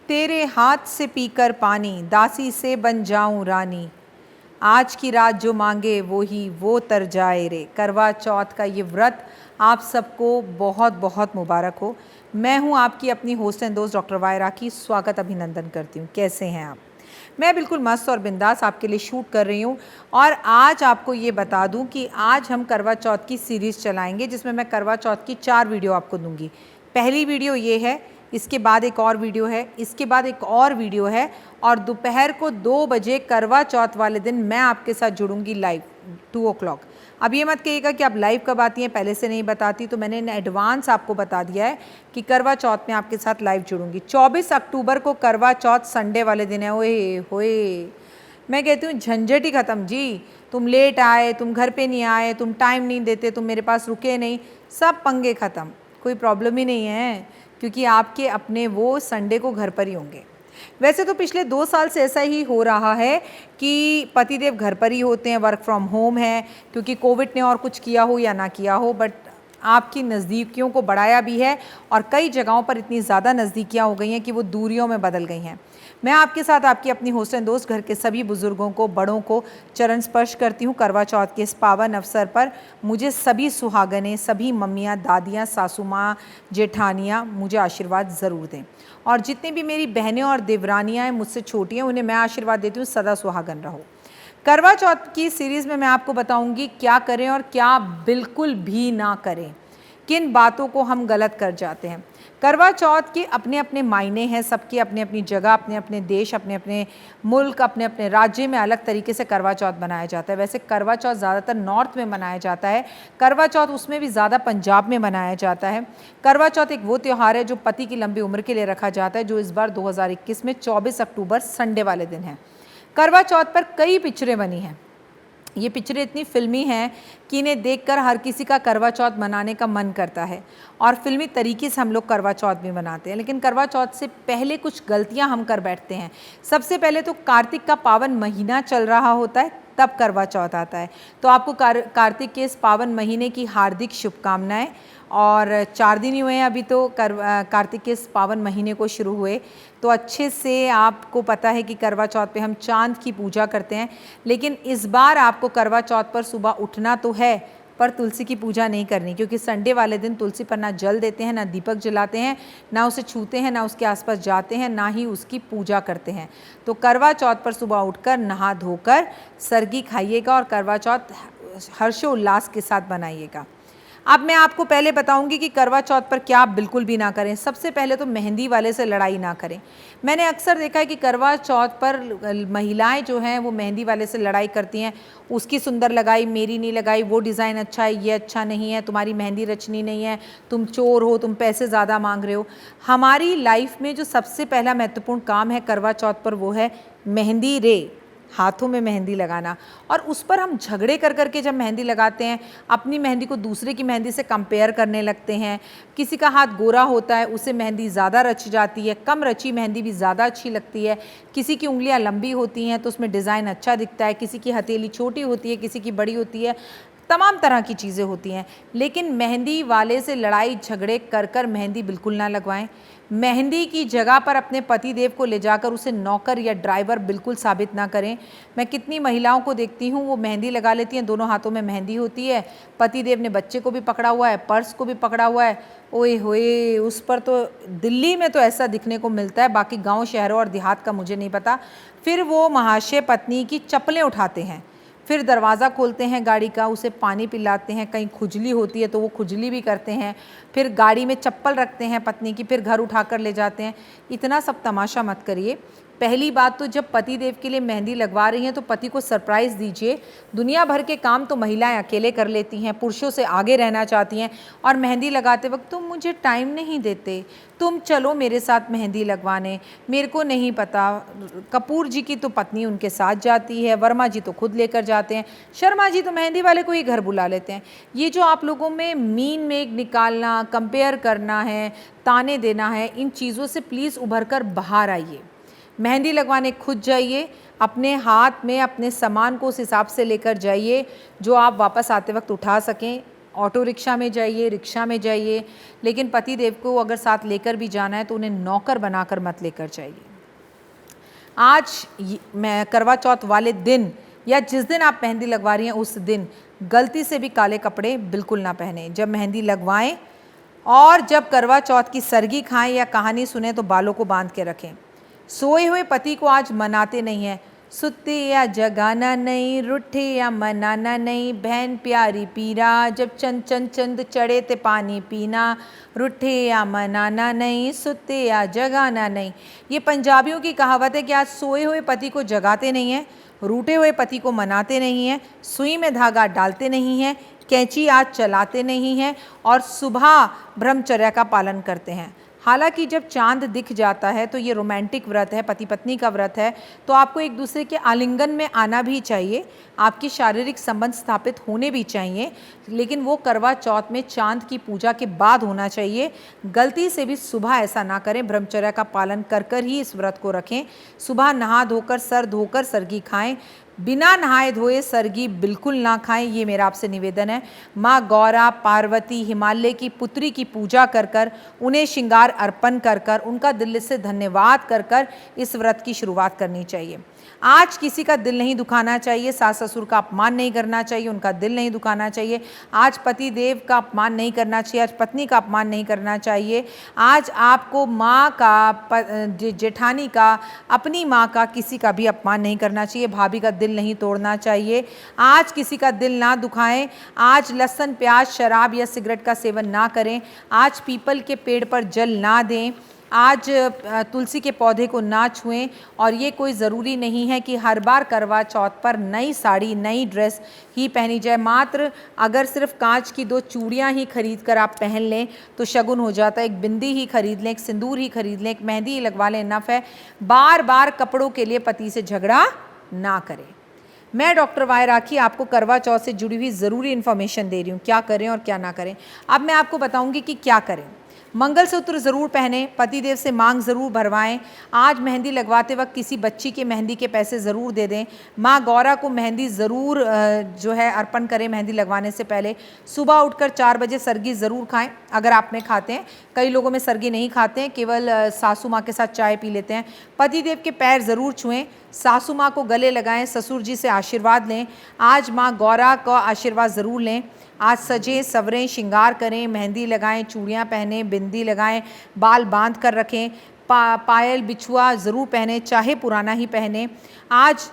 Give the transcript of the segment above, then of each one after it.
तेरे हाथ से पीकर पानी, दासी से बन जाऊं रानी, आज की रात जो मांगे वो तर जाए रे। करवा चौथ का ये व्रत आप सबको बहुत बहुत मुबारक हो। मैं हूं आपकी अपनी होस्ट एंड दोस्त डॉक्टर वाई राखी। स्वागत अभिनंदन करती हूं। कैसे हैं आप? मैं बिल्कुल मस्त और बिंदास आपके लिए शूट कर रही हूं और आज आपको ये बता दूं कि आज हम करवा चौथ की सीरीज़ चलाएंगे जिसमें मैं करवा चौथ की 4 वीडियो आपको दूंगी। पहली वीडियो ये है, इसके बाद एक और वीडियो है, इसके बाद एक और वीडियो है और दोपहर को 2 बजे करवा चौथ वाले दिन मैं आपके साथ जुड़ूंगी लाइव 2 o'clock। अब ये मत कहिएगा कि आप लाइव कब आती हैं, पहले से नहीं बताती, तो मैंने इन एडवांस आपको बता दिया है कि करवा चौथ में आपके साथ लाइव जुड़ूंगी। 24 अक्टूबर को करवा चौथ संडे वाले दिन है। ओए होए, मैं कहती हूँ झंझट ही ख़त्म जी। तुम लेट आए, तुम घर पे नहीं आए, तुम टाइम नहीं देते, तुम मेरे पास रुके नहीं, सब पंगे ख़त्म, कोई प्रॉब्लम ही नहीं है क्योंकि आपके अपने वो संडे को घर पर ही होंगे। वैसे तो पिछले 2 साल से ऐसा ही हो रहा है कि पतिदेव घर पर ही होते हैं, वर्क फ्रॉम होम है, क्योंकि कोविड ने और कुछ किया हो या ना किया हो, बट आपकी नज़दीकियों को बढ़ाया भी है और कई जगहों पर इतनी ज़्यादा नज़दीकियाँ हो गई हैं कि वो दूरियों में बदल गई हैं। मैं आपके साथ आपकी अपनी होस्ट एंड दोस्त घर के सभी बुज़ुर्गों को, बड़ों को चरण स्पर्श करती हूँ। करवा चौथ के इस पावन अवसर पर मुझे सभी सुहागनें, सभी मम्मियाँ, दादियाँ, सासू माँ, जेठानियाँ मुझे आशीर्वाद ज़रूर दें और जितनी भी मेरी बहनें और देवरानियाँ हैं मुझसे छोटी हैं, उन्हें मैं आशीर्वाद देती हूँ सदा सुहागन रहो। करवा चौथ की सीरीज़ में मैं आपको बताऊंगी क्या करें और क्या बिल्कुल भी ना करें, किन बातों को हम गलत कर जाते हैं। करवा चौथ के अपने अपने मायने हैं, सबके अपने अपनी जगह, अपने अपने देश, अपने अपने मुल्क, अपने अपने राज्य में अलग तरीके से करवा चौथ मनाया जाता है। वैसे करवा चौथ ज़्यादातर नॉर्थ में मनाया जाता है, करवा चौथ उसमें भी ज़्यादा पंजाब में मनाया जाता है। करवा चौथ एक वो त्यौहार है जो पति की लंबी उम्र के लिए रखा जाता है, जो इस बार 2021 में 24 अक्टूबर संडे वाले दिन है। करवा चौथ पर कई पिक्चरें बनी हैं। ये पिक्चरें इतनी फिल्मी हैं कि इन्हें देखकर हर किसी का करवा चौथ मनाने का मन करता है और फिल्मी तरीके से हम लोग करवा चौथ भी मनाते हैं। लेकिन करवा चौथ से पहले कुछ गलतियां हम कर बैठते हैं। सबसे पहले तो कार्तिक का पावन महीना चल रहा होता है, तब करवा चौथ आता है। तो आपको कार्तिक के इस पावन महीने की हार्दिक शुभकामनाएं। और 4 दिन ही हुए हैं अभी तो कार्तिक के इस पावन महीने को शुरू हुए, तो अच्छे से आपको पता है कि करवा चौथ पे हम चांद की पूजा करते हैं। लेकिन इस बार आपको करवा चौथ पर सुबह उठना तो है, पर तुलसी की पूजा नहीं करनी, क्योंकि संडे वाले दिन तुलसी पर ना जल देते हैं, ना दीपक जलाते हैं, ना उसे छूते हैं, ना उसके आसपास जाते हैं, ना ही उसकी पूजा करते हैं। तो करवा चौथ पर सुबह उठकर नहा धोकर सरगी खाइएगा और करवा चौथ हर्षोल्लास के साथ बनाइएगा। अब मैं आपको पहले बताऊंगी कि करवा चौथ पर क्या आप बिल्कुल भी ना करें। सबसे पहले तो मेहंदी वाले से लड़ाई ना करें। मैंने अक्सर देखा है कि करवा चौथ पर महिलाएं जो हैं वो मेहंदी वाले से लड़ाई करती हैं, उसकी सुंदर लगाई, मेरी नहीं लगाई, वो डिज़ाइन अच्छा है, ये अच्छा नहीं है, तुम्हारी मेहंदी रचनी नहीं है, तुम चोर हो, तुम पैसे ज़्यादा मांग रहे हो। हमारी लाइफ में जो सबसे पहला महत्वपूर्ण काम है करवा चौथ पर, वो है मेहंदी रे, हाथों में मेहंदी लगाना। और उस पर हम झगड़े कर करके जब मेहंदी लगाते हैं, अपनी मेहंदी को दूसरे की मेहंदी से कंपेयर करने लगते हैं। किसी का हाथ गोरा होता है, उसे मेहंदी ज़्यादा रच जाती है, कम रची मेहंदी भी ज़्यादा अच्छी लगती है। किसी की उंगलियां लंबी होती हैं तो उसमें डिज़ाइन अच्छा दिखता है, किसी की हथेली छोटी होती है, किसी की बड़ी होती है, तमाम तरह की चीज़ें होती हैं। लेकिन मेहंदी वाले से लड़ाई झगड़े कर कर मेहंदी बिल्कुल ना लगवाएं। मेहंदी की जगह पर अपने पति देव को ले जाकर उसे नौकर या ड्राइवर बिल्कुल साबित ना करें। मैं कितनी महिलाओं को देखती हूँ, वो मेहंदी लगा लेती हैं, दोनों हाथों में मेहंदी होती है, पति देव ने बच्चे को भी पकड़ा हुआ है, पर्स को भी पकड़ा हुआ है। ओए होए, उस पर तो दिल्ली में तो ऐसा दिखने को मिलता है, बाकी गाँव शहरों और देहात का मुझे नहीं पता। फिर वो महाशय पत्नी की चप्पलें उठाते हैं, फिर दरवाज़ा खोलते हैं गाड़ी का, उसे पानी पिलाते हैं, कहीं खुजली होती है तो वो खुजली भी करते हैं, फिर गाड़ी में चप्पल रखते हैं पत्नी की, फिर घर उठाकर ले जाते हैं। इतना सब तमाशा मत करिए। पहली बात तो जब पति देव के लिए मेहंदी लगवा रही हैं तो पति को सरप्राइज़ दीजिए। दुनिया भर के काम तो महिलाएं अकेले कर लेती हैं, पुरुषों से आगे रहना चाहती हैं, और मेहंदी लगाते वक्त तुम मुझे टाइम नहीं देते, तुम चलो मेरे साथ मेहंदी लगवाने, मेरे को नहीं पता। कपूर जी की तो पत्नी उनके साथ जाती है, वर्मा जी तो खुद लेकर जाते हैं, शर्मा जी तो मेहंदी वाले को ही घर बुला लेते हैं। ये जो आप लोगों में मीन मेक निकालना, कंपेयर करना है, ताने देना है, इन चीज़ों से प्लीज़ उभर कर बाहर आइए। मेहंदी लगवाने खुद जाइए, अपने हाथ में अपने सामान को उस हिसाब से लेकर जाइए जो आप वापस आते वक्त उठा सकें, ऑटो रिक्शा में जाइए, रिक्शा में जाइए, लेकिन पति देव को अगर साथ लेकर भी जाना है तो उन्हें नौकर बनाकर मत लेकर जाइए। आज मैं करवा चौथ वाले दिन या जिस दिन आप मेहंदी लगवा रही हैं उस दिन गलती से भी काले कपड़े बिल्कुल ना पहने। जब मेहंदी लगवाएं और जब करवा चौथ की सरगी खाएं या कहानी सुने तो बालों को बांध के रखें। सोए हुए पति को आज मनाते नहीं हैं, सुते या जगाना नहीं, रूठे या मनाना नहीं, बहन प्यारी पीरा, जब चंद चंद चंद चढ़े ते पानी पीना, रूठे या मनाना नहीं, सुते या जगाना नहीं। ये पंजाबियों की कहावत है कि आज सोए हुए पति को जगाते नहीं हैं, रूठे हुए पति को मनाते नहीं हैं, सुई में धागा डालते नहीं हैं, कैंची आज चलाते नहीं हैं और सुबह ब्रह्मचर्या का पालन करते हैं। हालांकि जब चांद दिख जाता है तो ये रोमांटिक व्रत है, पति पत्नी का व्रत है, तो आपको एक दूसरे के आलिंगन में आना भी चाहिए, आपकी शारीरिक संबंध स्थापित होने भी चाहिए, लेकिन वो करवा चौथ में चांद की पूजा के बाद होना चाहिए। गलती से भी सुबह ऐसा ना करें, ब्रह्मचर्या का पालन कर कर ही इस व्रत को रखें। सुबह नहा धोकर सर धोकर सरगी खाएं, बिना नहाए धोए सरगी बिल्कुल ना खाएं, ये मेरा आपसे निवेदन है। माँ गौरा, पार्वती, हिमालय की पुत्री की पूजा कर कर, उन्हें श्रृंगार अर्पण कर कर, उनका दिल से धन्यवाद कर कर इस व्रत की शुरुआत करनी चाहिए। आज किसी का दिल नहीं दुखाना चाहिए, सास ससुर का अपमान नहीं करना चाहिए, उनका दिल नहीं दुखाना चाहिए। आज पति देव का अपमान नहीं करना चाहिए, आज पत्नी का अपमान नहीं करना चाहिए। आज आपको माँ का, जेठानी का, अपनी माँ का, किसी का भी अपमान नहीं करना चाहिए, भाभी का दिल नहीं तोड़ना चाहिए। आज किसी का दिल ना दुखाएं। आज लहसुन, प्याज, शराब या सिगरेट का सेवन ना करें। आज पीपल के पेड़ पर जल ना दें। आज तुलसी के पौधे को ना छुएं। और ये कोई ज़रूरी नहीं है कि हर बार करवा चौथ पर नई साड़ी, नई ड्रेस ही पहनी जाए। मात्र अगर सिर्फ कांच की 2 चूड़ियाँ ही खरीद कर आप पहन लें तो शगुन हो जाता है। एक बिंदी ही खरीद लें, एक सिंदूर ही खरीद लें, एक मेहंदी ही लगवा लें, नफ़ है। बार बार कपड़ों के लिए पति से झगड़ा ना करें। मैं डॉक्टर वाई राखी आपको करवा चौथ से जुड़ी हुई ज़रूरी इन्फॉर्मेशन दे रही हूँ, क्या करें और क्या ना करें। अब मैं आपको बताऊँगी कि क्या करें। मंगलसूत्र ज़रूर पहने, पतिदेव से मांग ज़रूर भरवाएं। आज मेहंदी लगवाते वक्त किसी बच्ची के मेहंदी के पैसे ज़रूर दे दें। माँ गौरा को मेहंदी ज़रूर जो है अर्पण करें मेहंदी लगवाने से पहले। सुबह उठकर 4 बजे सरगी ज़रूर खाएं अगर आप में खाते हैं। कई लोगों में सरगी नहीं खाते हैं, केवल सासू माँ के साथ चाय पी लेते हैं। पतिदेव के पैर ज़रूर छुएं, सासू माँ को गले लगाएं, ससुर जी से आशीर्वाद लें। आज माँ गौरा का आशीर्वाद ज़रूर लें। आज सजें, संवरें, श्रृंगार करें, मेहंदी लगाएं, चूड़ियाँ पहनें, बिंदी लगाएं, बाल बांध कर रखें, पायल बिछुआ ज़रूर पहने, चाहे पुराना ही पहने। आज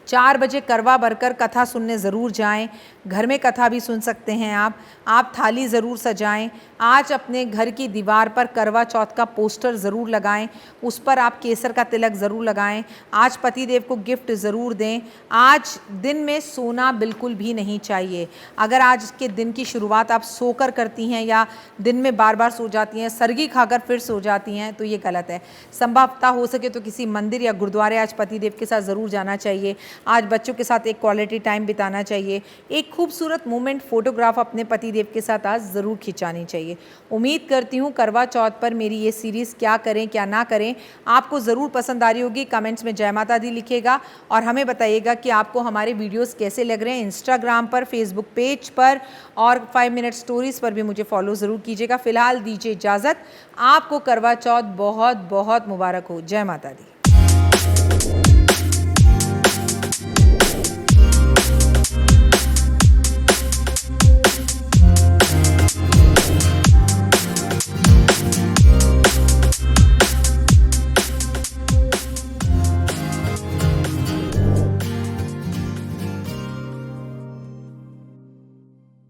4 बजे करवा भरकर कथा सुनने ज़रूर जाएं। घर में कथा भी सुन सकते हैं आप थाली ज़रूर सजाएं। आज अपने घर की दीवार पर करवा चौथ का पोस्टर ज़रूर लगाएं, उस पर आप केसर का तिलक ज़रूर लगाएं। आज पति देव को गिफ्ट ज़रूर दें। आज दिन में सोना बिल्कुल भी नहीं चाहिए। अगर आज के दिन की शुरुआत आप सोकर करती हैं या दिन में बार बार सो जाती हैं, सरगी खाकर फिर सो जाती हैं, तो ये गलत है। संभवतः हो सके तो किसी मंदिर या गुरुद्वारे आज पति देव के साथ ज़रूर जाना चाहिए। आज बच्चों के साथ एक क्वालिटी टाइम बिताना चाहिए। एक खूबसूरत मोमेंट फ़ोटोग्राफ अपने पति देव के साथ आज ज़रूर खिंचानी चाहिए। उम्मीद करती हूँ करवा चौथ पर मेरी ये सीरीज़ क्या करें क्या ना करें आपको ज़रूर पसंद आ रही होगी। कमेंट्स में जय माता दी लिखिएगा और हमें बताइएगा कि आपको हमारे वीडियोस कैसे लग रहे हैं। इंस्टाग्राम पर, फेसबुक पेज पर और 5 मिनट स्टोरीज़ पर भी मुझे फॉलो ज़रूर कीजिएगा। फ़िलहाल दीजिए इजाज़त। आपको करवा चौथ बहुत बहुत मुबारक हो। जय माता दी।